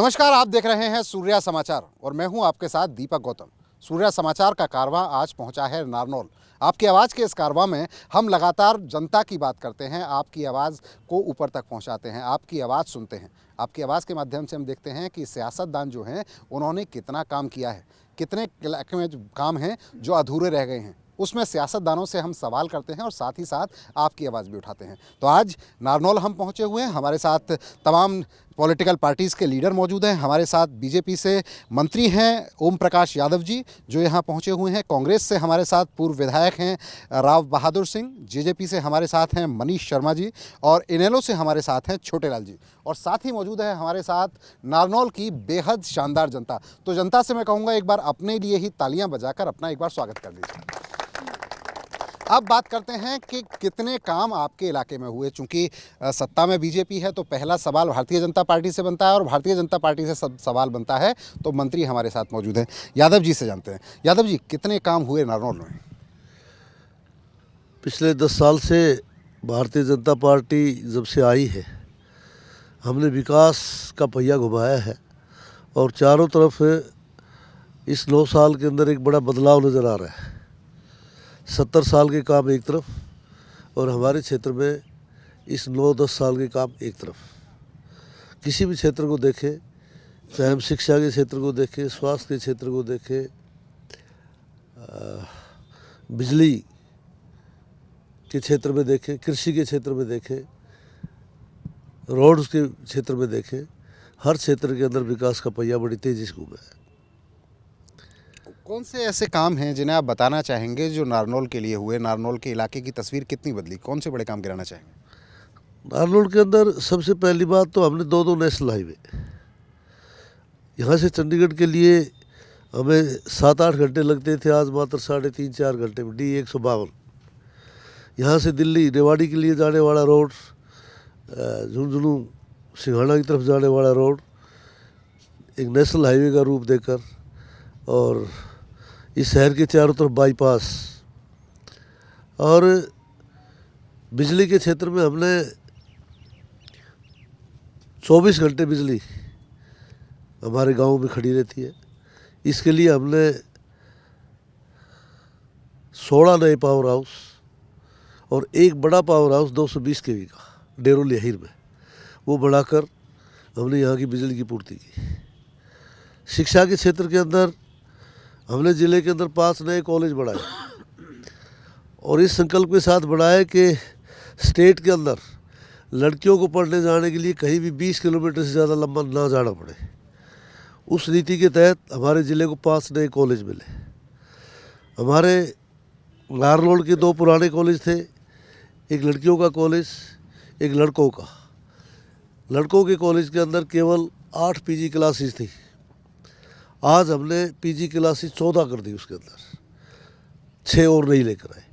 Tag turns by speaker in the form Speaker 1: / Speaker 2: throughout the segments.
Speaker 1: नमस्कार, आप देख रहे हैं सूर्या समाचार और मैं हूं आपके साथ दीपक गौतम। सूर्या समाचार का कारवां आज पहुंचा है नारनौल। आपकी आवाज़ के इस कारवां में हम लगातार जनता की बात करते हैं, आपकी आवाज़ को ऊपर तक पहुंचाते हैं, आपकी आवाज़ सुनते हैं। आपकी आवाज़ के माध्यम से हम देखते हैं कि सियासतदान जो हैं उन्होंने कितना काम किया है, कितने इलाके में जो काम हैं जो अधूरे रह गए हैं, उसमें सियासतदानों से हम सवाल करते हैं और साथ ही साथ आपकी आवाज़ भी उठाते हैं। तो आज नारनौल हम पहुंचे हुए हैं, हमारे साथ तमाम पॉलिटिकल पार्टीज़ के लीडर मौजूद हैं। हमारे साथ बीजेपी से मंत्री हैं ओम प्रकाश यादव जी जो यहाँ पहुँचे हुए हैं। कांग्रेस से हमारे साथ पूर्व विधायक हैं राव बहादुर सिंह। जेजेपी से हमारे साथ हैं मनीष शर्मा जी और इनेलो से हमारे साथ हैं छोटेलाल जी। और साथ ही मौजूद है हमारे साथ नारनौल की बेहद शानदार जनता। तो जनता से मैं कहूँगा एक बार अपने लिए ही तालियाँ बजाकर अपना एक बार स्वागत कर दीजिए। अब बात करते हैं कि कितने काम आपके इलाके में हुए। चूंकि सत्ता में बीजेपी है तो पहला सवाल भारतीय जनता पार्टी से बनता है और भारतीय जनता पार्टी से सब सवाल बनता है। तो मंत्री हमारे साथ मौजूद हैं, यादव जी से जानते हैं। यादव जी, कितने काम हुए नारनौल में?
Speaker 2: पिछले 10 साल से भारतीय जनता पार्टी जब से आई है, हमने विकास का पहिया घुमाया है और चारों तरफ इस 9 साल के अंदर एक बड़ा बदलाव नज़र आ रहा है। 70 साल के काम एक तरफ और हमारे क्षेत्र में इस 9-10 साल के काम एक तरफ। किसी भी क्षेत्र को देखें, चाहे हम शिक्षा के क्षेत्र को देखें, स्वास्थ्य के क्षेत्र को देखें, बिजली के क्षेत्र में देखें, कृषि के क्षेत्र में देखें, रोड्स के क्षेत्र में देखें, हर क्षेत्र के अंदर विकास का पहिया बड़ी तेज़ी से घूमा है।
Speaker 1: कौन से ऐसे काम हैं जिन्हें आप बताना चाहेंगे जो नारनौल के लिए हुए? नारनौल के इलाके की तस्वीर कितनी बदली? कौन से बड़े काम गिराना चाहेंगे?
Speaker 2: नारनौल के अंदर सबसे पहली बात तो हमने दो नेशनल हाईवे, यहाँ से चंडीगढ़ के लिए हमें 7-8 घंटे लगते थे, आज मात्र 3.5-4 घंटे में D152। यहाँ से दिल्ली रेवाड़ी के लिए जाने वाला रोड, झुंझुनू सिंघाड़ा की तरफ जाने वाला रोड एक नेशनल हाईवे का रूप देकर, और इस शहर के चारों तरफ बाईपास, और बिजली के क्षेत्र में हमने 24 घंटे बिजली हमारे गांव में खड़ी रहती है। इसके लिए हमने 16 नए पावर हाउस और एक बड़ा पावर हाउस 220 kV का डेरोली हिर में, वो बढ़ाकर हमने यहाँ की बिजली की पूर्ति की। शिक्षा के क्षेत्र के अंदर हमने ज़िले के अंदर 5 नए कॉलेज बढ़ाए और इस संकल्प के साथ बढ़ाए कि स्टेट के अंदर लड़कियों को पढ़ने जाने के लिए कहीं भी 20 किलोमीटर से ज़्यादा लंबा ना जाना पड़े। उस नीति के तहत हमारे ज़िले को 5 नए कॉलेज मिले। हमारे नारनौल के 2 पुराने कॉलेज थे, एक लड़कियों का कॉलेज, एक लड़कों का। लड़कों के कॉलेज के अंदर केवल 8 PG क्लासेस थी, आज हमने PG क्लासेस 14 कर दी, उसके अंदर 6 और नहीं लेकर आए।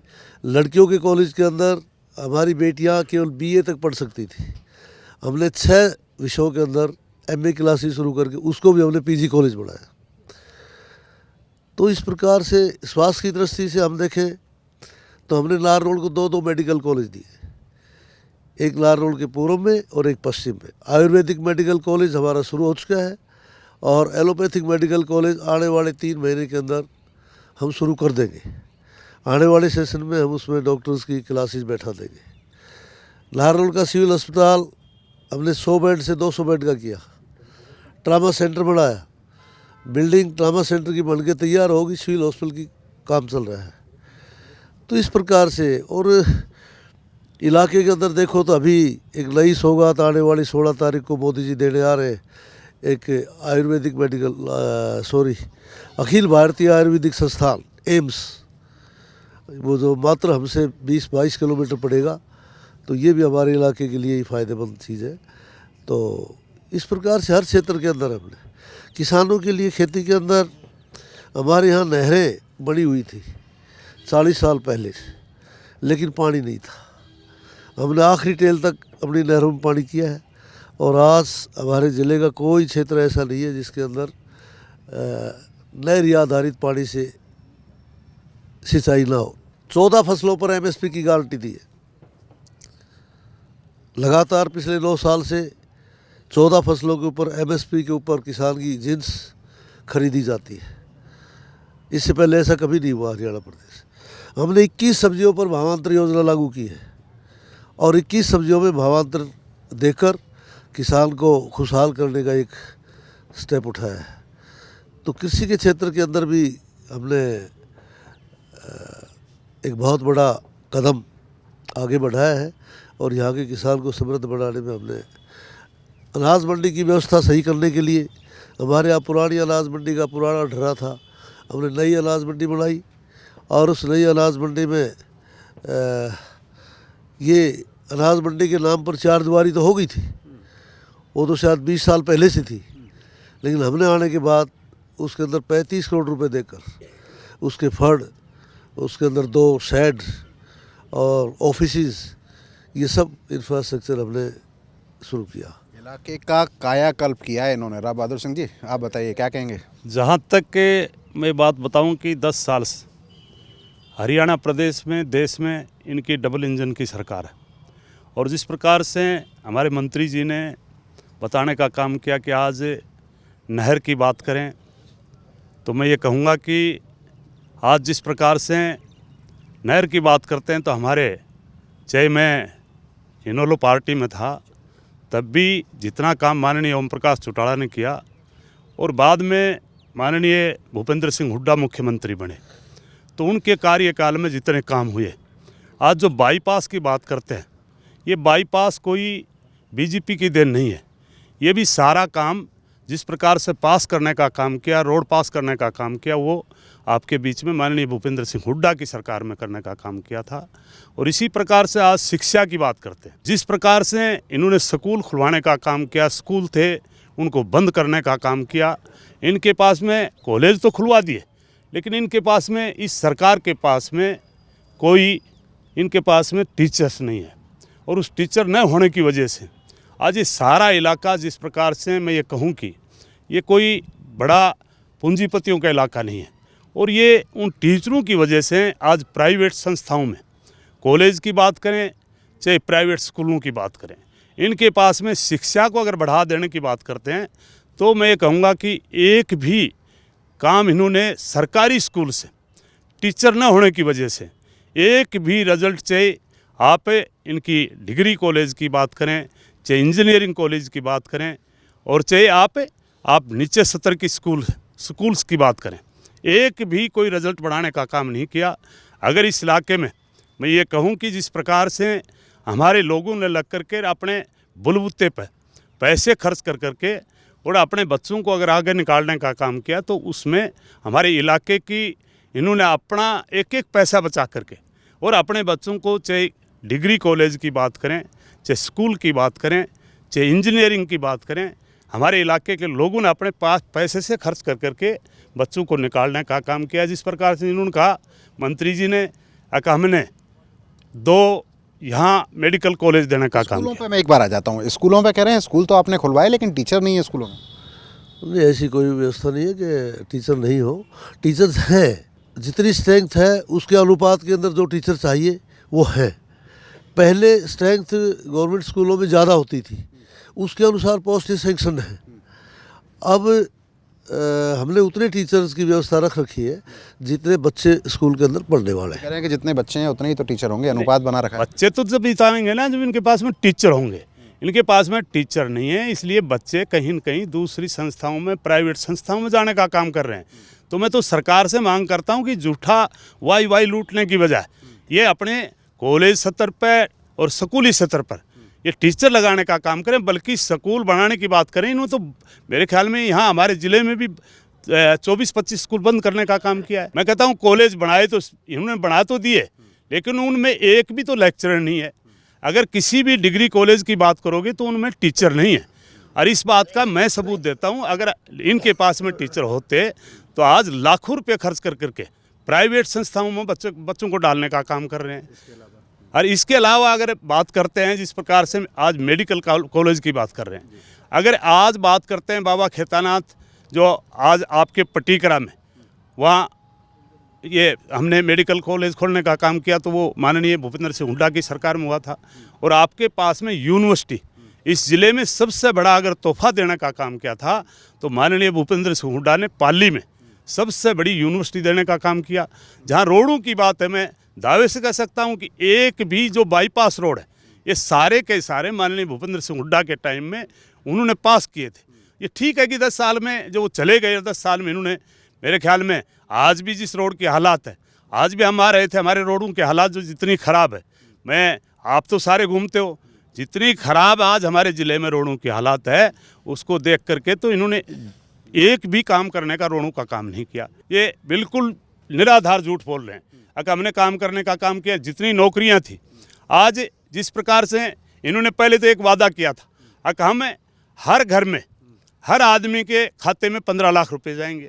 Speaker 2: लड़कियों के कॉलेज के अंदर हमारी बेटियां केवल BA तक पढ़ सकती थी, हमने 6 विषयों के अंदर MA क्लासेस शुरू करके उसको भी हमने PG कॉलेज बढ़ाया। तो इस प्रकार से स्वास्थ्य की दृष्टि से हम देखें तो हमने नारनौल को 2 मेडिकल कॉलेज दिए, एक नारनौल के पूर्व में और एक पश्चिम में। आयुर्वेदिक मेडिकल कॉलेज हमारा शुरू हो चुका है और एलोपैथिक मेडिकल कॉलेज आने वाले 3 महीने के अंदर हम शुरू कर देंगे। आने वाले सेशन में हम उसमें डॉक्टर्स की क्लासेस बैठा देंगे। नारनौल का सिविल अस्पताल हमने 100 बेड से 200 बेड का किया। ट्रामा सेंटर बढ़ाया, बिल्डिंग ट्रामा सेंटर की बनके तैयार होगी, सिविल हॉस्पिटल की काम चल रहा है। तो इस प्रकार से, और इलाके के अंदर देखो तो अभी एक नई सौगात आने वाली 16 तारीख को मोदी जी देने आ रहे हैं, एक आयुर्वेदिक अखिल भारतीय आयुर्वेदिक संस्थान एम्स, वो जो मात्र हमसे 20-22 किलोमीटर पड़ेगा। तो ये भी हमारे इलाके के लिए ही फ़ायदेमंद चीज़ है। तो इस प्रकार से हर क्षेत्र के अंदर हमने किसानों के लिए, खेती के अंदर हमारे यहाँ नहरें बनी हुई थी 40 साल पहले से, लेकिन पानी नहीं था। हमने आखिरी टेल तक अपनी नहरों में पानी किया है और आज हमारे ज़िले का कोई क्षेत्र ऐसा नहीं है जिसके अंदर नहरी आधारित पानी से सिंचाई ना हो। 14 फसलों पर MSP की गारंटी दी है। लगातार पिछले 9 साल से 14 फसलों के ऊपर MSP के ऊपर किसान की जिन्स खरीदी जाती है। इससे पहले ऐसा कभी नहीं हुआ हरियाणा प्रदेश। हमने 21 सब्जियों पर भावांतर योजना लागू की है और 21 सब्जियों में भावांतर देकर किसान को खुशहाल करने का एक स्टेप उठाया है। तो कृषि के क्षेत्र के अंदर भी हमने एक बहुत बड़ा कदम आगे बढ़ाया है और यहाँ के किसान को समृद्ध बनाने में हमने अनाज मंडी की व्यवस्था सही करने के लिए, हमारे यहाँ पुरानी अनाज मंडी का पुराना ढर्रा था, हमने नई अनाज मंडी बनाई और उस नई अनाज मंडी में ये अनाज मंडी के नाम पर 4 दीवारी तो हो गई थी, वो तो शायद 20 साल पहले से थी, लेकिन हमने आने के बाद उसके अंदर 35 करोड़ रुपए देकर उसके फंड, उसके अंदर 2 शेड और ऑफिसेस, ये सब इंफ्रास्ट्रक्चर हमने शुरू किया।
Speaker 1: इलाके का कायाकल्प किया है इन्होंने। राव बहादुर सिंह जी, आप बताइए क्या कहेंगे।
Speaker 3: जहाँ तक के मैं बात बताऊं कि 10 साल से हरियाणा प्रदेश में, देश में इनकी डबल इंजन की सरकार है और जिस प्रकार से हमारे मंत्री जी ने बताने का काम किया कि आज नहर की बात करें तो मैं ये कहूँगा कि आज जिस प्रकार से नहर की बात करते हैं तो हमारे, चाहे मैं इनेलो पार्टी में था तब भी जितना काम माननीय ओम प्रकाश चौटाला ने किया और बाद में माननीय भूपेंद्र सिंह हुड्डा मुख्यमंत्री बने तो उनके कार्यकाल में जितने काम हुए, आज जो बाईपास की बात करते हैं, ये बाईपास कोई बीजेपी की देन नहीं है। ये भी सारा काम जिस प्रकार से पास करने का काम किया, रोड पास करने का काम किया, वो आपके बीच में माननीय भूपेंद्र सिंह हुड्डा की सरकार में करने का काम किया था। और इसी प्रकार से आज शिक्षा की बात करते हैं, जिस प्रकार से इन्होंने स्कूल खुलवाने का काम किया, स्कूल थे उनको बंद करने का काम किया, इनके पास में कॉलेज तो खुलवा दिए लेकिन इनके पास में, इस सरकार के पास में कोई, इनके पास में टीचर्स नहीं है और उस टीचर न होने की वजह से आज ये सारा इलाका, जिस प्रकार से मैं ये कहूँ कि ये कोई बड़ा पूंजीपतियों का इलाका नहीं है और ये उन टीचरों की वजह से आज प्राइवेट संस्थाओं में, कॉलेज की बात करें चाहे प्राइवेट स्कूलों की बात करें, इनके पास में शिक्षा को अगर बढ़ा देने की बात करते हैं तो मैं ये कहूँगा कि एक भी काम इन्होंने सरकारी स्कूल से टीचर न होने की वजह से एक भी रिजल्ट, चाहे आप इनकी डिग्री कॉलेज की बात करें, चाहे इंजीनियरिंग कॉलेज की बात करें और चाहे आप नीचे स्तर की स्कूल्स की बात करें, एक भी कोई रिजल्ट बढ़ाने का काम नहीं किया। अगर इस इलाके में मैं ये कहूँ कि जिस प्रकार से हमारे लोगों ने लग करके अपने बुलबुत्ते पर पैसे खर्च कर करके और अपने बच्चों को अगर आगे निकालने का काम किया तो उसमें हमारे इलाके की इन्होंने अपना एक एक पैसा बचा करके और अपने बच्चों को, चाहे डिग्री कॉलेज की बात करें, चाहे स्कूल की बात करें, चाहे इंजीनियरिंग की बात करें, हमारे इलाके के लोगों ने अपने पास पैसे से खर्च कर करके बच्चों को निकालने का काम किया। जिस प्रकार से इन्होंने कहा, मंत्री जी ने कहा हमने 2 यहाँ मेडिकल कॉलेज देने का काम
Speaker 1: स्कूलों पे मैं एक बार आ जाता हूँ। स्कूलों पे कह रहे हैं स्कूल तो आपने खुलवाए लेकिन टीचर नहीं है स्कूलों में।
Speaker 2: नहीं, ऐसी कोई व्यवस्था नहीं है कि टीचर नहीं हो, टीचर्स हैं, जितनी स्ट्रेंथ है उसके अनुपात के अंदर जो टीचर चाहिए वो है। पहले स्ट्रेंथ गवर्नमेंट स्कूलों में ज़्यादा होती थी, उसके अनुसार पोस्ट सेंक्शन है। अब हमने उतने टीचर्स की व्यवस्था रख रखी है जितने बच्चे स्कूल के अंदर पढ़ने वाले हैं।
Speaker 1: कह रहे हैं कि जितने बच्चे हैं उतने ही तो टीचर होंगे, अनुपात बना रखा है।
Speaker 3: बच्चे तो जब बिताएंगे ना जब इनके पास में टीचर होंगे, इनके पास में टीचर नहीं है, इसलिए बच्चे कहीं न कहीं दूसरी संस्थाओं में, प्राइवेट संस्थाओं में जाने का काम कर रहे हैं। तो मैं तो सरकार से मांग करता हूं कि झूठा वाई लूटने की बजाय ये अपने कॉलेज स्तर पर और स्कूली स्तर पर ये टीचर लगाने का काम करें, बल्कि स्कूल बनाने की बात करें। इन्होंने तो मेरे ख्याल में यहाँ हमारे ज़िले में भी 24-25 स्कूल बंद करने का काम किया है। मैं कहता हूँ कॉलेज बनाए तो इन्होंने बना तो दिए लेकिन उनमें एक भी तो लेक्चरर नहीं है। अगर किसी भी डिग्री कॉलेज की बात करोगे तो उनमें टीचर नहीं है और इस बात का मैं सबूत देता हूँ। अगर इनके पास में टीचर होते तो आज लाखों रुपये खर्च कर करके प्राइवेट संस्थाओं में बच्चों को डालने का काम कर रहे हैं। और इसके अलावा अगर बात करते हैं जिस प्रकार से आज मेडिकल कॉलेज की बात कर रहे हैं, अगर आज बात करते हैं बाबा खेतानाथ जो आज आपके पटीकरा में, वहाँ ये हमने मेडिकल कॉलेज खोलने का काम किया तो वो माननीय भूपेंद्र सिंह हुड्डा की सरकार में हुआ था। और आपके पास में यूनिवर्सिटी इस ज़िले में सबसे बड़ा अगर तोहफा देने का काम किया था तो माननीय भूपेंद्र सिंह हुड्डा ने पाली में सबसे बड़ी यूनिवर्सिटी देने का काम किया। जहाँ रोडों की बात है, मैं दावे से कह सकता हूँ कि एक भी जो बाईपास रोड है ये सारे के सारे माननीय भूपेंद्र सिंह हुड्डा के टाइम में उन्होंने पास किए थे। ये ठीक है कि 10 साल में जो वो चले गए, 10 साल में इन्होंने, मेरे ख्याल में आज भी जिस रोड के हालात है, आज भी हम आ रहे थे, हमारे रोडों के हालात जो जितनी ख़राब है, मैं आप तो सारे घूमते हो, जितनी ख़राब आज हमारे ज़िले में रोडों की हालात है उसको देख करके तो इन्होंने एक भी काम करने का रोडों का काम नहीं किया। ये बिल्कुल निराधार झूठ बोल रहे हैं। अगर हमने काम करने का काम किया, जितनी नौकरियां थी, आज जिस प्रकार से इन्होंने पहले तो एक वादा किया था, अगर हमें हर घर में हर आदमी के खाते में 15 लाख रुपए जाएंगे,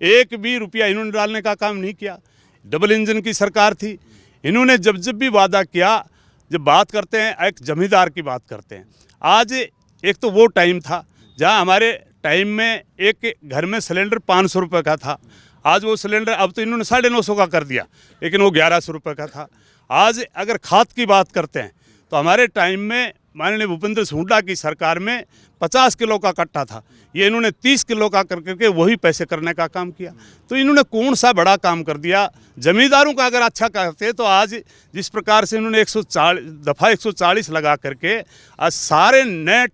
Speaker 3: एक भी रुपया इन्होंने डालने का काम नहीं किया। डबल इंजन की सरकार थी, इन्होंने जब जब भी वादा किया, जब बात करते हैं एक जमींदार की बात करते हैं। आज एक तो वो टाइम था जहां हमारे टाइम में एक घर में सिलेंडर 500 रुपये का था, आज वो सिलेंडर अब तो इन्होंने 950 का कर दिया, लेकिन वो 1100 रुपये का था। आज अगर खाद की बात करते हैं तो हमारे टाइम में माननीय भूपेंद्र सिंह हुड्डा की सरकार में 50 किलो का कट्टा था, ये इन्होंने 30 किलो का कर करके वही पैसे करने का काम किया। तो इन्होंने कौन सा बड़ा काम कर दिया। जमींदारों का अगर अच्छा करते तो आज जिस प्रकार से इन्होंने 140 लगा करके आज सारे नेट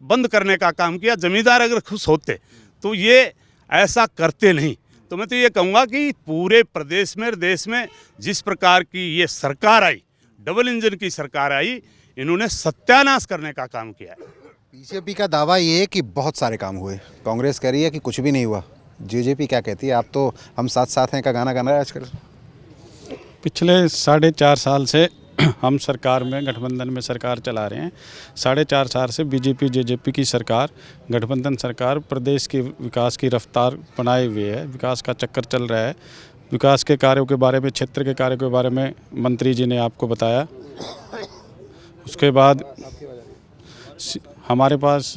Speaker 3: बंद करने का काम किया, जमींदार अगर खुश होते तो ये ऐसा करते नहीं। तो मैं तो ये कहूँगा कि पूरे प्रदेश में, देश में जिस प्रकार की ये सरकार आई, डबल इंजन की सरकार आई, इन्होंने सत्यानाश करने का काम किया है।
Speaker 1: बीजेपी का दावा ये है कि बहुत सारे काम हुए, कांग्रेस कह रही है कि कुछ भी नहीं हुआ। जेजेपी क्या कहती है? आप तो हम साथ साथ हैं का गाना गा रहे हैं आजकल।
Speaker 4: पिछले 4.5 साल से हम सरकार में, गठबंधन में सरकार चला रहे हैं। 4.5 साल से बीजेपी जेजेपी की सरकार, गठबंधन सरकार प्रदेश के विकास की रफ्तार बनाए हुए है, विकास का चक्कर चल रहा है। विकास के कार्यों के बारे में, क्षेत्र के कार्यों के बारे में मंत्री जी ने आपको बताया। उसके बाद हमारे पास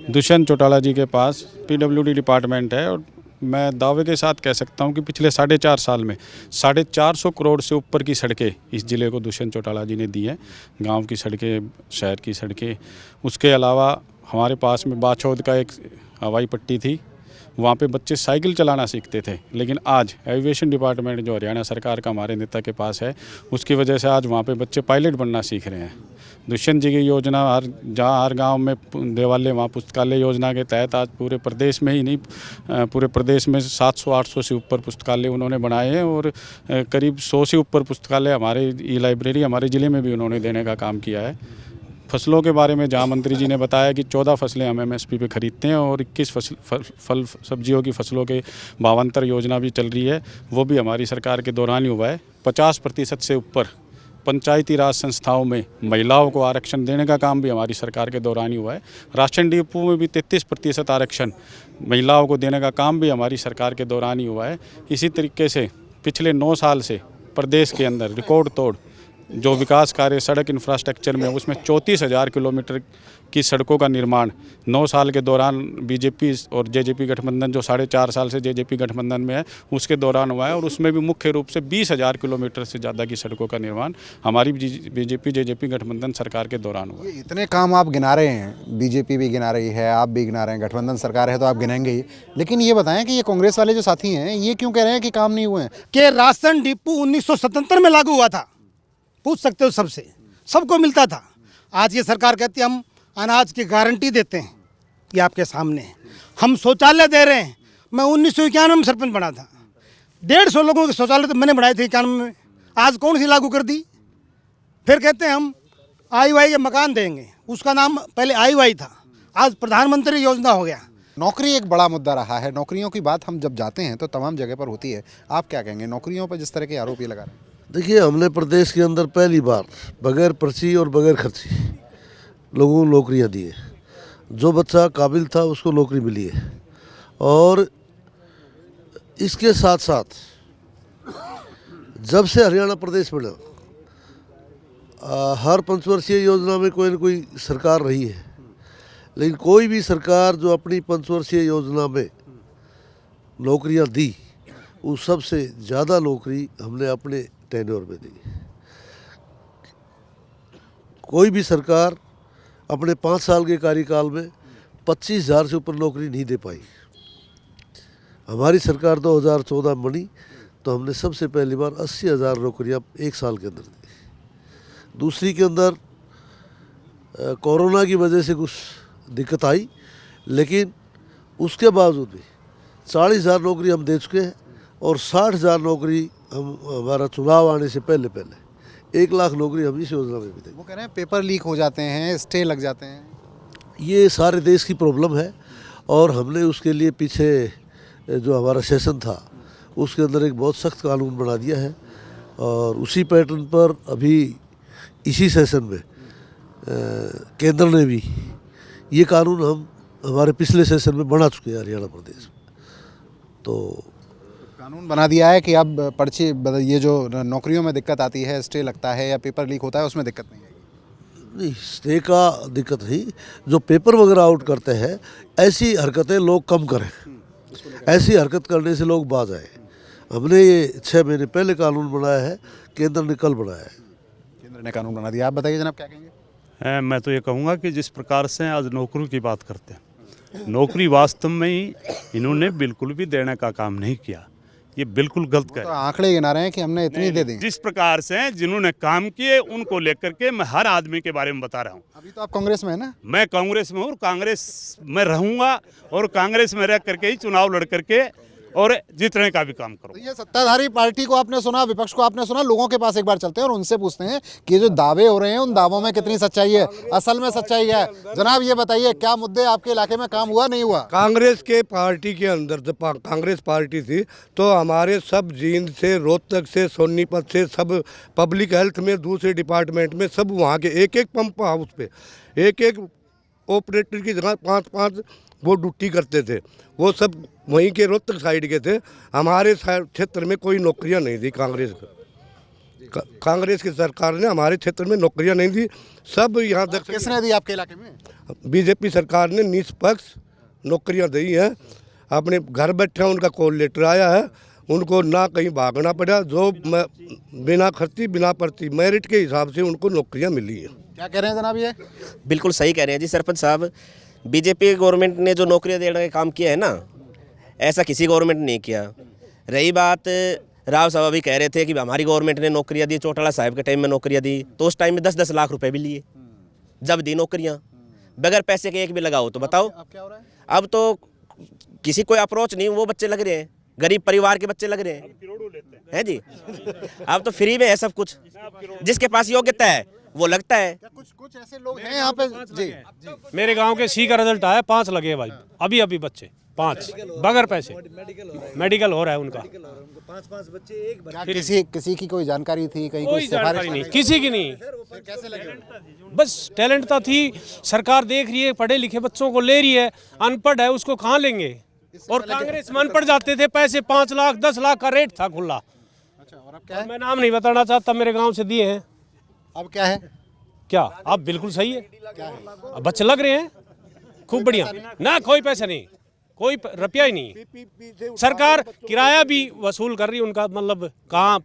Speaker 4: दुष्यंत चौटाला जी के पास पीडब्ल्यूडी डिपार्टमेंट है, और मैं दावे के साथ कह सकता हूं कि पिछले 4.5 साल में 450 करोड़ से ऊपर की सड़कें इस ज़िले को दुष्यंत चौटाला जी ने दी हैं। गांव की सड़कें, शहर की सड़कें। उसके अलावा हमारे पास में बाछौद का एक हवाई पट्टी थी, वहाँ पे बच्चे साइकिल चलाना सीखते थे, लेकिन आज एविएशन डिपार्टमेंट जो हरियाणा सरकार का हमारे नेता के पास है, उसकी वजह से आज वहाँ पे बच्चे पायलट बनना सीख रहे हैं। दुष्यंत जी की योजना हर गांव में देवालय, वहाँ पुस्तकालय योजना के तहत आज पूरे प्रदेश में ही नहीं, पूरे प्रदेश में 700-800 से ऊपर पुस्तकालय उन्होंने बनाए हैं, और करीब 100 से ऊपर पुस्तकालय हमारे ई लाइब्रेरी हमारे ज़िले में भी उन्होंने देने का काम किया है। फसलों के बारे में जहाँ मंत्री जी ने बताया कि 14 फसलें हम MSP पे खरीदते हैं, और 21 फल सब्जियों की फसलों के भावांतर योजना भी चल रही है, वो भी हमारी सरकार के दौरान ही हुआ है। 50% से ऊपर पंचायती राज संस्थाओं में महिलाओं को आरक्षण देने का काम भी हमारी सरकार के दौरान ही हुआ है। राशन डिपो में भी 33% आरक्षण महिलाओं को देने का काम भी हमारी सरकार के दौरान ही हुआ है। इसी तरीके से पिछले 9 साल से प्रदेश के अंदर रिकॉर्ड तोड़ जो विकास कार्य सड़क इंफ्रास्ट्रक्चर में, उसमें 34,000 किलोमीटर की सड़कों का निर्माण 9 साल के दौरान बीजेपी और जेजेपी गठबंधन, जो 4.5 साल से जेजेपी गठबंधन में है, उसके दौरान हुआ है। और उसमें भी मुख्य रूप से 20,000 किलोमीटर से ज़्यादा की सड़कों का निर्माण हमारी बीजेपी जेजेपी गठबंधन सरकार के दौरान हुआ है।
Speaker 1: इतने काम आप गिना रहे हैं, बीजेपी भी गिना रही है, आप भी गिना रहे हैं, गठबंधन सरकार है तो आप गिनाएंगे ही, लेकिन ये बताएं कि ये कांग्रेस वाले जो साथी हैं ये क्यों कह रहे हैं कि काम नहीं हुए हैं?
Speaker 5: कि राशन डिपो 1977 में लागू हुआ था, पूछ सकते हो सबसे, सबको मिलता था। आज ये सरकार कहती है हम अनाज की गारंटी देते हैं, ये आपके सामने है। हम शौचालय दे रहे हैं। मैं 1991 में सरपंच बना था, 150 लोगों के शौचालय तो मैंने बढ़ाए थे 91 में, आज कौन सी लागू कर दी? फिर कहते हैं हम IY के मकान देंगे, उसका नाम पहले IY था, आज प्रधानमंत्री योजना हो गया।
Speaker 1: नौकरी एक बड़ा मुद्दा रहा है। नौकरियों की बात हम जब जाते हैं तो तमाम जगह पर होती है। आप क्या कहेंगे नौकरियों पर जिस तरह के आरोप ये लगा रहे हैं?
Speaker 2: देखिए, हमने प्रदेश के अंदर पहली बार बगैर पर्ची और बगैर खर्ची लोगों को नौकरियां दी हैं। जो बच्चा काबिल था उसको नौकरी मिली है, और इसके साथ साथ जब से हरियाणा प्रदेश बना, हर पंचवर्षीय योजना में कोई न कोई सरकार रही है, लेकिन कोई भी सरकार जो अपनी पंचवर्षीय योजना में नौकरियां दी, उस सबसे ज़्यादा नौकरी हमने अपने टेन्योर में दी। कोई भी सरकार अपने 5 साल के कार्यकाल में 25,000 से ऊपर नौकरी नहीं दे पाई। हमारी सरकार 2014 में बनी तो हमने सबसे पहली बार 80,000 नौकरियाँ 1 साल के अंदर दी। दूसरी के अंदर कोरोना की वजह से कुछ दिक्कत आई, लेकिन उसके बावजूद भी 40,000 नौकरी हम दे चुके हैं और 60,000 नौकरी हम हमारा चुनाव आने से पहले 1 लाख नौकरी हम इस योजना में भी देंगे।
Speaker 1: वो कह रहे हैं पेपर लीक हो जाते हैं, स्टे लग जाते हैं।
Speaker 2: ये सारे देश की प्रॉब्लम है और हमने उसके लिए पीछे जो हमारा सेशन था उसके अंदर एक बहुत सख्त कानून बना दिया है और उसी पैटर्न पर अभी इसी सेशन में केंद्र ने भी ये कानून हम हमारे पिछले सेशन में बना चुके हैं हरियाणा प्रदेश में। तो
Speaker 1: कानून बना दिया है कि अब पर्ची ये जो नौकरियों में दिक्कत आती है, स्टे लगता है या पेपर लीक होता है, उसमें दिक्कत नहीं आएगी।
Speaker 2: नहीं, स्टे का दिक्कत नहीं, जो पेपर वगैरह आउट करते हैं ऐसी हरकतें लोग कम करें, ऐसी हरकत करने से लोग बाज आए। हमने ये 6 महीने पहले कानून बनाया है, केंद्र ने कल बनाया है।
Speaker 1: केंद्र ने कानून बना दिया। आप बताइए जनाब, क्या कहेंगे?
Speaker 3: मैं तो ये कहूँगा कि जिस प्रकार से आज नौकरियों की बात करते हैं, नौकरी वास्तव में ही इन्होंने बिल्कुल भी देने का काम नहीं किया। ये बिल्कुल गलत
Speaker 1: तो
Speaker 3: कर
Speaker 1: आंकड़े गिना रहे हैं कि हमने इतनी दे दी।
Speaker 3: जिस प्रकार से जिन्होंने काम किए उनको लेकर के मैं हर आदमी के बारे में बता रहा हूँ।
Speaker 1: अभी तो आप कांग्रेस में है ना?
Speaker 3: मैं कांग्रेस में हूँ और कांग्रेस में रहूँगा और कांग्रेस में रह करके ही चुनाव लड़ करके और जीतने का भी काम
Speaker 1: तो
Speaker 3: करूँ।
Speaker 1: ये सत्ताधारी पार्टी को आपने सुना, विपक्ष को आपने सुना, लोगों के पास एक बार चलते हैं और उनसे पूछते हैं कि ये जो दावे हो रहे हैं उन दावों में कितनी सच्चाई है, असल में सच्चाई है। जनाब ये बताइए, क्या मुद्दे आपके इलाके में काम हुआ, नहीं हुआ?
Speaker 6: कांग्रेस के पार्टी के अंदर जब कांग्रेस पार्टी थी तो हमारे सब जींद से, रोहतक से, सोनीपत से, सब पब्लिक हेल्थ में, दूसरे डिपार्टमेंट में, सब वहाँ के एक पंप हाउस पे एक ऑपरेटर की जगह 5 वो ड्यूटी करते थे। वो सब वहीं के रोहतक साइड के थे। हमारे क्षेत्र में कोई नौकरियां नहीं दी कांग्रेस कांग्रेस की सरकार ने हमारे क्षेत्र में नौकरियां नहीं दी। सब यहाँ तक
Speaker 1: किसने दी आपके इलाके में?
Speaker 6: बीजेपी सरकार ने निष्पक्ष नौकरियां दी हैं। अपने घर बैठे उनका कॉल लेटर आया है, उनको ना कहीं भागना पड़ा, जो बिना खर्ची बिना पर्ची मेरिट के हिसाब से उनको नौकरियां मिली हैं।
Speaker 1: क्या कह रहे हैं जनाब? ये
Speaker 7: बिल्कुल सही कह रहे हैं जी सरपंच साहब। बीजेपी गवर्नमेंट ने जो नौकरियां देने का काम किया है ना, ऐसा किसी गवर्नमेंट ने नहीं किया। रही बात, राव साहब अभी कह रहे थे कि हमारी गवर्नमेंट ने नौकरियां दी, चौटाला साहब के टाइम में नौकरियां दी, तो उस टाइम में 10-10 लाख रुपए भी लिए जब दी नौकरियां, बगैर पैसे के एक भी लगाओ तो बताओ।
Speaker 1: अब क्या हो रहा है?
Speaker 7: अब तो किसी कोई अप्रोच नहीं, वो बच्चे लग रहे हैं, गरीब परिवार के बच्चे लग रहे हैं जी। अब तो फ्री में है सब कुछ, जिसके पास योग्यता है वो लगता है।
Speaker 1: कुछ ऐसे लोग हैं यहाँ पे जी।
Speaker 8: मेरे गांव के सी का रिजल्ट आया, 5 लगे हैं भाई, अभी बच्चे 5 बगैर पैसे मेडिकल हो रहा है उनका।
Speaker 1: क्या किसी की कोई जानकारी थी, कहीं
Speaker 8: कोई जानकारी नहीं, किसी की नहीं।
Speaker 1: कैसे लगे?
Speaker 8: बस टैलेंट तो थी, सरकार देख रही है, पढ़े लिखे बच्चों को ले रही है, अनपढ़ है उसको कहाँ लेंगे। और कांग्रेस में अनपढ़ जाते थे, पैसे 5 लाख 10 लाख का रेट था खुला।
Speaker 1: अच्छा, और अब क्या है?
Speaker 8: मैं नाम नहीं बताना चाहता, मेरे गाँव से दिए हैं।
Speaker 1: अब क्या है?
Speaker 8: क्या आप बिल्कुल सही है, अब बच्चे लग रहे हैं खूब बढ़िया ना, कोई पैसा नहीं, कोई रुपया ही नहीं। सरकार किराया भी वसूल कर रही है उनका, मतलब कहाँ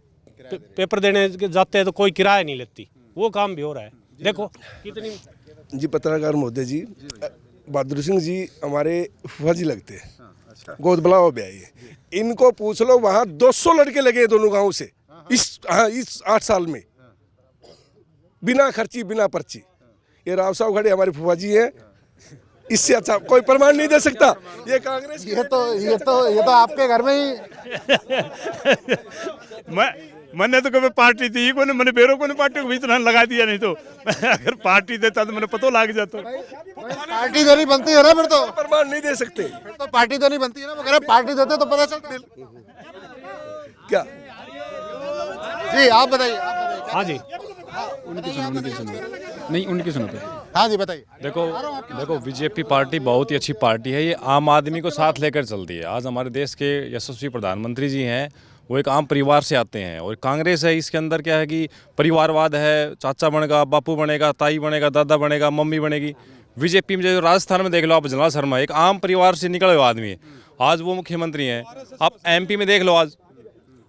Speaker 8: पेपर देने जाते हैं तो कोई किराया नहीं लेती, वो काम भी हो रहा है। देखो कितनी
Speaker 9: जी। पत्रकार महोदय जी, बहादुर सिंह जी हमारे फूफा जी लगते हैं, गोद बलाओ ब्याई है। इनको पूछ लो, वहाँ 200 लड़के लगे दोनों गाँव से इस 8 साल में, बिना खर्ची बिना पर्ची। ये राव साहब खड़े हमारे फूफा जी हैं, इससे अच्छा कोई प्रमाण नहीं दे सकता। ये कांग्रेस
Speaker 1: ये तो आपके घर में ही
Speaker 3: मैंने तो कभी पार्टी थी को मैंने बेरों को पार्टी को भी इतना लगा दिया, नहीं तो अगर पार्टी देता तो मैंने पता लग जाता।
Speaker 1: पार्टी तो नहीं बनती है ना, फिर तो
Speaker 9: प्रमाण नहीं दे सकते।
Speaker 1: फिर तो पार्टी तो नहीं बनती है ना, अगर पार्टी देते तो पता चलता।
Speaker 9: क्या
Speaker 1: जी आप बताइए।
Speaker 8: हाँ जी,
Speaker 10: उनकी सुनो पे।
Speaker 1: हाँ जी बताइए।
Speaker 10: देखो बीजेपी पार्टी बहुत ही अच्छी पार्टी है। ये आम आदमी को साथ लेकर चलती है। आज हमारे देश के यशस्वी प्रधानमंत्री जी हैं, वो एक आम परिवार से आते हैं। और कांग्रेस है, इसके अंदर क्या है कि परिवारवाद है, चाचा बनेगा, बापू बनेगा, ताई बनेगा, दादा बनेगा, मम्मी बनेगी। बीजेपी में जो राजस्थान में देख लो आप, जला शर्मा एक आम परिवार से निकले हुए आदमी है, आज वो मुख्यमंत्री हैं। आप एमपी में देख लो,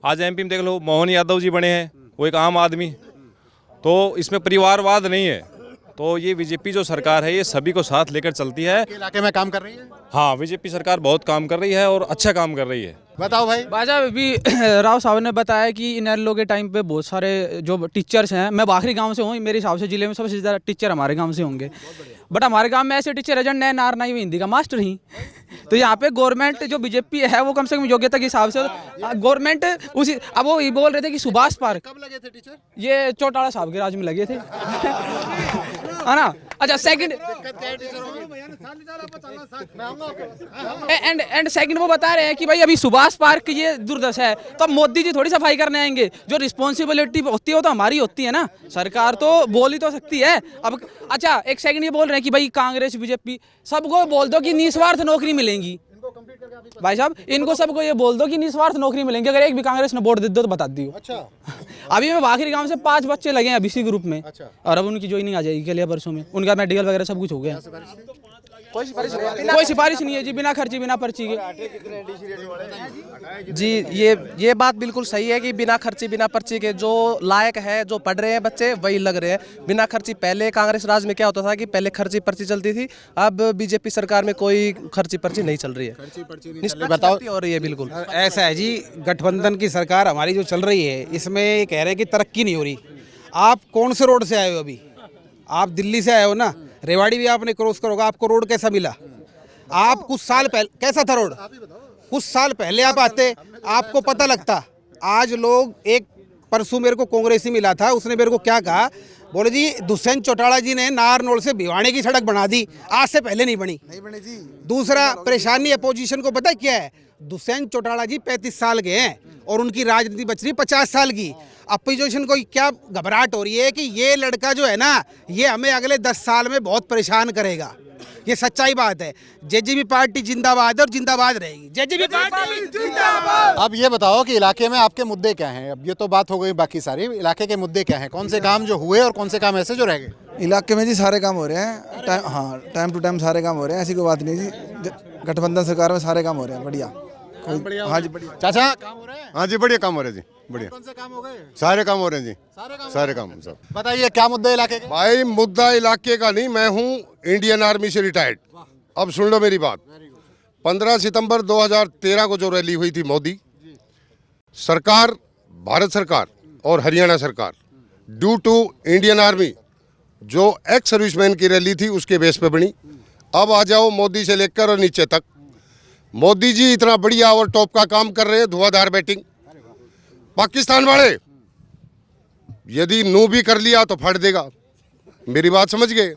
Speaker 10: आज एमपी में देख लो मोहन यादव जी बने हैं, वो एक आम आदमी। तो इसमें परिवारवाद नहीं है, तो ये बीजेपी जो सरकार है ये सभी को साथ लेकर चलती है।
Speaker 1: आपके इलाके में काम कर रही है?
Speaker 10: हाँ, बीजेपी सरकार बहुत काम कर रही है और अच्छा काम कर रही है।
Speaker 1: बताओ भाई।
Speaker 11: बाजा अभी राव साहब ने बताया कि इन एल के टाइम पे बहुत सारे जो टीचर्स हैं, मैं बाखरी गांव से हूँ, मेरे हिसाब से जिले में सबसे ज़्यादा टीचर हमारे गांव से होंगे। बट हमारे गांव में ऐसे टीचर है जो नए नार नहीं हिंदी का मास्टर ही। तो यहाँ पे गवर्नमेंट जो बीजेपी है वो कम से कम योग्यता के हिसाब से गवर्नमेंट उसी, अब वो ये बोल रहे थे कि सुभाष पार्क
Speaker 1: कब लगे थे टीचर?
Speaker 11: ये चौटाला साहब के राज में लगे थे है ना। अच्छा सेकंड एंड सेकंड वो बता रहे हैं कि भाई अभी सुभाष पार्क ये दुर्दशा है, तो अब मोदी जी थोड़ी सफाई करने आएंगे। जो रिस्पॉन्सिबिलिटी होती है वो तो हमारी होती है ना, सरकार तो बोल ही तो सकती है। अब अच्छा एक सेकंड ये बोल रहे हैं कि भाई कांग्रेस बीजेपी सबको बोल दो कि निस्वार्थ नौकरी मिलेंगी। भाई साहब इनको सबको ये बोल दो कि निस्वार्थ नौकरी मिलेंगी, अगर एक भी कांग्रेस ने वोट दे दो तो बता दियो।
Speaker 1: अच्छा।
Speaker 11: अभी मैं बाखरी गांव से 5 बच्चे लगे हैं अभी इसी ग्रुप में।
Speaker 1: अच्छा।
Speaker 11: और अब उनकी ज्वाइनिंग आ जाएगी कल या परसों में, उनका मेडिकल वगैरह सब कुछ हो गया। कोई सिफारिश नहीं है जी, बिना खर्ची बिना पर्ची के।
Speaker 12: जी ये बात बिल्कुल सही है कि बिना खर्ची बिना पर्ची के जो लायक है, जो पढ़ रहे हैं बच्चे वही लग रहे हैं बिना खर्ची। पहले कांग्रेस राज में क्या होता था कि पहले खर्ची पर्ची चलती थी, अब बीजेपी सरकार में कोई खर्ची पर्ची नहीं चल रही है,
Speaker 5: बताओ
Speaker 12: हो रही है। बिल्कुल
Speaker 5: ऐसा है जी, गठबंधन की सरकार हमारी जो चल रही है इसमें ये कह रहे हैं कि तरक्की नहीं हो रही। आप कौन से रोड से आए हो? अभी आप दिल्ली से आए हो ना, रेवाड़ी भी आपने क्रॉस करोगा, आपको रोड कैसा मिला? आप कुछ साल पहले कैसा था रोड? कुछ साल पहले आप आते आपको पता लगता। आज लोग, एक परसों मेरे को कांग्रेसी मिला था, उसने मेरे को क्या कहा, बोले जी दुष्यंत चौटाला जी ने नारनौल से भिवानी की सड़क बना दी, आज से पहले नहीं बनी जी। दूसरा परेशानी अपोजिशन को पता क्या है, दुष्यंत चौटाला जी 35 साल के हैं और उनकी राजनीति बच रही 50 साल की। अपोजिशन को क्या घबराहट हो रही है कि ये लड़का जो है ना ये हमें अगले 10 साल में बहुत परेशान करेगा। ये सच्चाई बात है। जेजेपी पार्टी जिंदाबाद है और जिंदाबाद रहेगी। जेजेपी पार्टी जिंदाबाद।
Speaker 1: अब ये बताओ कि इलाके में आपके मुद्दे क्या हैं? अब ये तो बात हो गई, बाकी सारी इलाके के मुद्दे क्या हैं? कौन से काम जो हुए और कौन से काम ऐसे जो रह गए?
Speaker 13: इलाके में जी सारे काम हो रहे हैं, टाइम टू टाइम सारे काम हो रहे हैं, ऐसी कोई बात नहीं जी। गठबंधन सरकार में सारे काम हो रहे हैं, बढ़िया। हाँ जी बढ़िया।
Speaker 1: चाचा काम हो रहे हैं?
Speaker 14: हाँ जी बढ़िया काम हो रहे हैं जी, बढ़िया।
Speaker 1: कौन से काम हो गए?
Speaker 14: सारे काम हो रहे हैं जी, सारे काम सब।
Speaker 1: बताइए क्या मुद्दे इलाके के?
Speaker 14: भाई मुद्दा इलाके का नहीं, मैं हूँ इंडियन आर्मी से रिटायर्ड। अब सुन लो मेरी बात। 15 सितंबर 2013 को जो रैली हुई थी मोदी सरकार, भारत सरकार और हरियाणा सरकार, ड्यू टू इंडियन आर्मी जो एक्स सर्विसमैन की रैली थी उसके बेस पे बनी। अब आ जाओ मोदी से लेकर और नीचे तक, मोदी जी इतना बढ़िया और टॉप का काम कर रहे हैं, धुआंधार बैटिंग। पाकिस्तान वाले यदि नू भी कर लिया तो फाड़ देगा, मेरी बात समझ गए।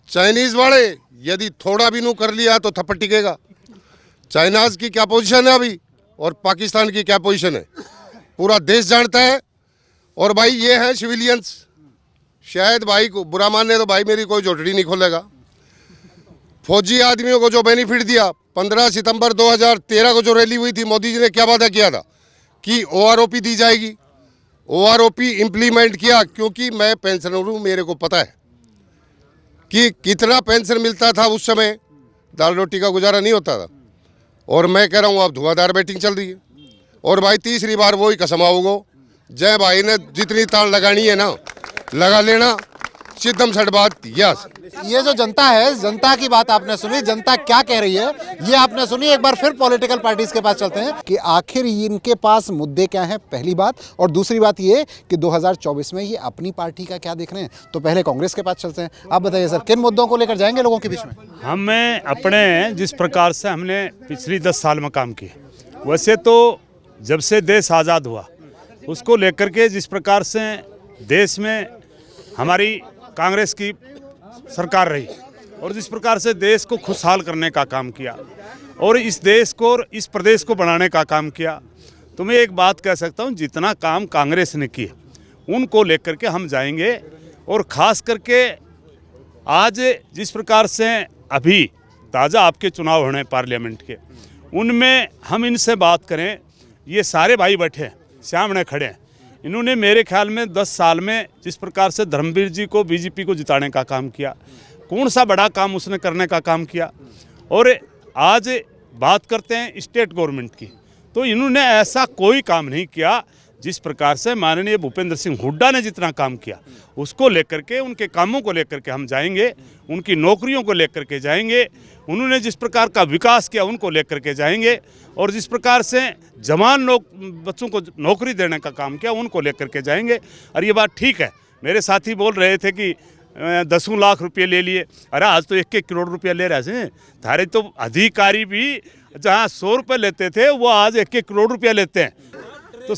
Speaker 14: चाइनीज वाले यदि थोड़ा भी नू कर लिया तो थप्पड़ टिकेगा। चाइनाज की क्या पोजीशन है अभी और पाकिस्तान की क्या पोजीशन है पूरा देश जानता है। और भाई ये हैं सिविलियंस, शायद भाई को बुरा मानने तो भाई मेरी कोई झोटड़ी नहीं खोलेगा। फौजी आदमियों को जो बेनिफिट दिया, 15 सितंबर 2013 को जो रैली हुई थी, मोदी जी ने क्या वादा किया था कि OROP दी जाएगी। OROP इम्प्लीमेंट किया, क्योंकि मैं पेंशनर हूँ, मेरे को पता है कि कितना पेंशन मिलता था उस समय, दाल रोटी का गुजारा नहीं होता था। और मैं कह रहा हूँ अब धुआंधार बैटिंग चल रही है। और भाई तीसरी बार वही कसम आओगो, जय भाई ने जितनी ताल लगानी है ना लगा लेना, सिद्धम सट बात। यस,
Speaker 1: ये जो जनता है, जनता की बात आपने सुनी, जनता क्या कह रही है ये आपने सुनी। एक बार फिर पॉलिटिकल पार्टीज के पास चलते हैं कि आखिर इनके पास मुद्दे क्या हैं, पहली बात। और दूसरी बात ये कि 2024 में ये अपनी पार्टी का क्या देख रहे हैं। तो पहले कांग्रेस के पास चलते हैं। आप बताइए सर, किन मुद्दों को लेकर जाएंगे लोगों के बीच में?
Speaker 3: हमें अपने जिस प्रकार से हमने पिछली 10 साल में काम किए, वैसे तो जब से देश आज़ाद हुआ उसको लेकर के जिस प्रकार से देश में हमारी कांग्रेस की सरकार रही और जिस प्रकार से देश को खुशहाल करने का काम किया और इस देश को और इस प्रदेश को बनाने का काम किया, तो मैं एक बात कह सकता हूँ, जितना काम कांग्रेस ने किए उनको लेकर के हम जाएंगे। और ख़ास करके आज जिस प्रकार से अभी ताज़ा आपके चुनाव होने पार्लियामेंट के, उनमें हम इनसे बात करें, ये सारे भाई बैठे हैं, सामने खड़े हैं, इन्होंने मेरे ख्याल में 10 साल में जिस प्रकार से धर्मवीर जी को बीजेपी को जिताने का काम किया, कौन सा बड़ा काम उसने करने का काम किया। और आज बात करते हैं स्टेट गवर्नमेंट की, तो इन्होंने ऐसा कोई काम नहीं किया जिस प्रकार से माननीय भूपेंद्र सिंह हुड्डा ने जितना काम किया उसको लेकर के, उनके कामों को लेकर के हम जाएंगे, उनकी नौकरियों को लेकर के जाएंगे, उन्होंने जिस प्रकार का विकास किया उनको लेकर के जाएंगे, और जिस प्रकार से जवान बच्चों को नौकरी देने का काम किया उनको लेकर के जाएंगे। और ये बात ठीक है, मेरे साथी बोल रहे थे कि 10 लाख रुपये ले लिए, अरे आज तो 1-1 करोड़ रुपया ले रहे हैं। थारे तो अधिकारी भी जहाँ 100 रुपये लेते थे वो आज 1-1 करोड़ रुपया लेते हैं। तो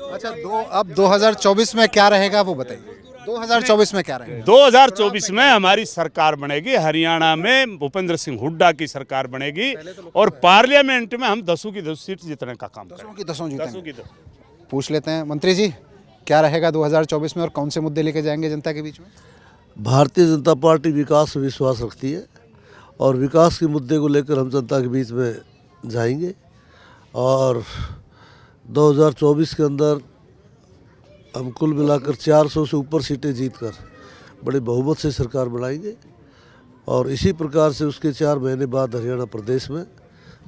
Speaker 1: अच्छा, अब 2024 में क्या रहेगा वो बताइए। 2024 में क्या रहेगा?
Speaker 3: 2024 में हमारी सरकार बनेगी, हरियाणा में भूपेंद्र सिंह हुड्डा की सरकार बनेगी, और पार्लियामेंट में हम 10 की 10 सीट जीतने का काम करेंगे।
Speaker 1: 10 जीतेंगे। पूछ लेते हैं मंत्री जी, क्या रहेगा 2024 में और कौन से मुद्दे लेके जाएंगे जनता के बीच में?
Speaker 2: भारतीय जनता पार्टी विकास में विश्वास रखती है और विकास के मुद्दे को लेकर हम जनता के बीच में जाएंगे, और 2024 के अंदर हम कुल मिलाकर 400 से ऊपर सीटें जीतकर बड़े बहुमत से सरकार बनाएंगे, और इसी प्रकार से उसके 4 महीने बाद हरियाणा प्रदेश में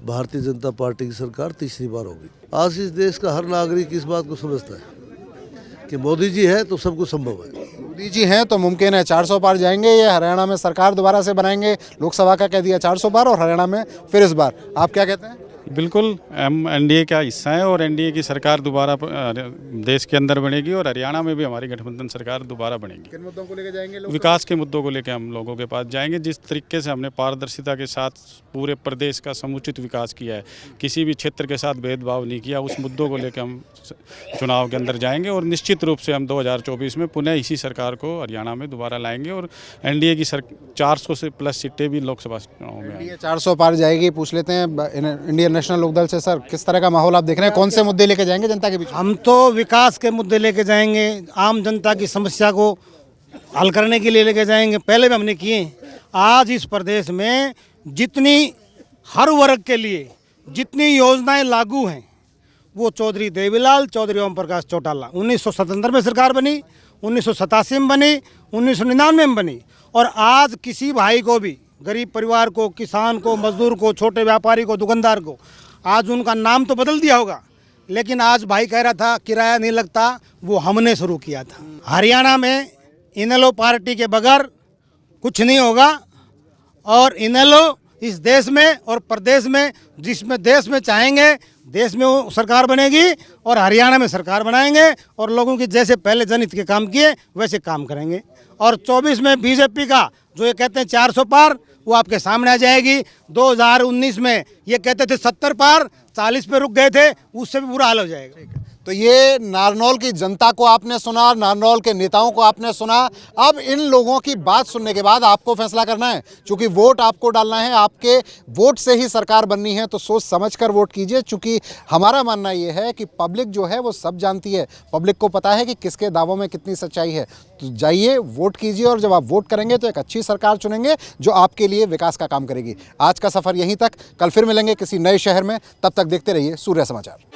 Speaker 2: भारतीय जनता पार्टी की सरकार तीसरी बार होगी। आज इस देश का हर नागरिक इस बात को समझता है कि मोदी जी है तो सब कुछ संभव है।
Speaker 1: मोदी जी हैं तो मुमकिन है। 400 पार जाएंगे, ये हरियाणा में सरकार दोबारा से बनाएंगे। लोकसभा का कह दिया 400 पार, और हरियाणा में फिर इस बार। आप क्या कहते हैं?
Speaker 4: बिल्कुल, हम एनडीए का हिस्सा है और एनडीए की सरकार दोबारा देश के अंदर बनेगी, और हरियाणा में भी हमारी गठबंधन सरकार दोबारा बनेगी।
Speaker 1: किन मुद्दों को लेकर जाएंगे?
Speaker 4: विकास के मुद्दों को लेकर हम लोगों के पास जाएंगे। जिस तरीके से हमने पारदर्शिता के साथ पूरे प्रदेश का समुचित विकास किया है, किसी भी क्षेत्र के साथ भेदभाव नहीं किया, उस मुद्दों को लेकर हम चुनाव के अंदर जाएंगे, और निश्चित रूप से हम 2024 में पुनः इसी सरकार को हरियाणा में दोबारा लाएंगे, और एनडीए की 400 से प्लस सीटें भी लोकसभा चुनाव में आएंगी।
Speaker 1: 400 पार जाएगी। पूछ लेते हैं इंडियन नेशनल लोकदल से, सर किस तरह का माहौल आप देख रहे हैं? कौन से मुद्दे लेके जाएंगे जनता के बीच?
Speaker 5: हम तो विकास के मुद्दे लेके जाएंगे, आम जनता की समस्या को हल करने के लिए लेके जाएंगे। पहले भी हमने किए। आज इस प्रदेश में जितनी हर वर्ग के लिए जितनी योजनाएं लागू हैं वो चौधरी देवीलाल, चौधरी ओम प्रकाश चौटाला 1977 में सरकार बनी, 1987 में बनी, 1999 में बनी, और आज किसी भाई को भी, गरीब परिवार को, किसान को, मजदूर को, छोटे व्यापारी को, दुकानदार को, आज उनका नाम तो बदल दिया होगा, लेकिन आज भाई कह रहा था किराया नहीं लगता, वो हमने शुरू किया था। हरियाणा में इनेलो पार्टी के बगैर कुछ नहीं होगा, और इनेलो इस देश में और प्रदेश में, जिसमें देश में चाहेंगे देश में वो सरकार बनेगी, और हरियाणा में सरकार बनाएंगे, और लोगों की जैसे पहले जनहित के काम किए वैसे काम करेंगे। और 24 में बीजेपी का जो ये कहते हैं 400 पार, वो आपके सामने आ जाएगी। 2019 में ये कहते थे 70 पार, 40 पे रुक गए थे, उससे भी बुरा हाल हो जाएगा।
Speaker 1: तो ये नारनौल की जनता को आपने सुना, नारनौल के नेताओं को आपने सुना। अब इन लोगों की बात सुनने के बाद आपको फैसला करना है, क्योंकि वोट आपको डालना है, आपके वोट से ही सरकार बननी है, तो सोच समझकर वोट कीजिए। क्योंकि हमारा मानना ये है कि पब्लिक जो है वो सब जानती है, पब्लिक को पता है कि किसके दावों में कितनी सच्चाई है। तो जाइए वोट कीजिए, और जब आप वोट करेंगे तो एक अच्छी सरकार चुनेंगे जो आपके लिए विकास का काम करेगी। आज का सफ़र यहीं तक, कल फिर मिलेंगे किसी नए शहर में। तब तक देखते रहिए सूर्य समाचार।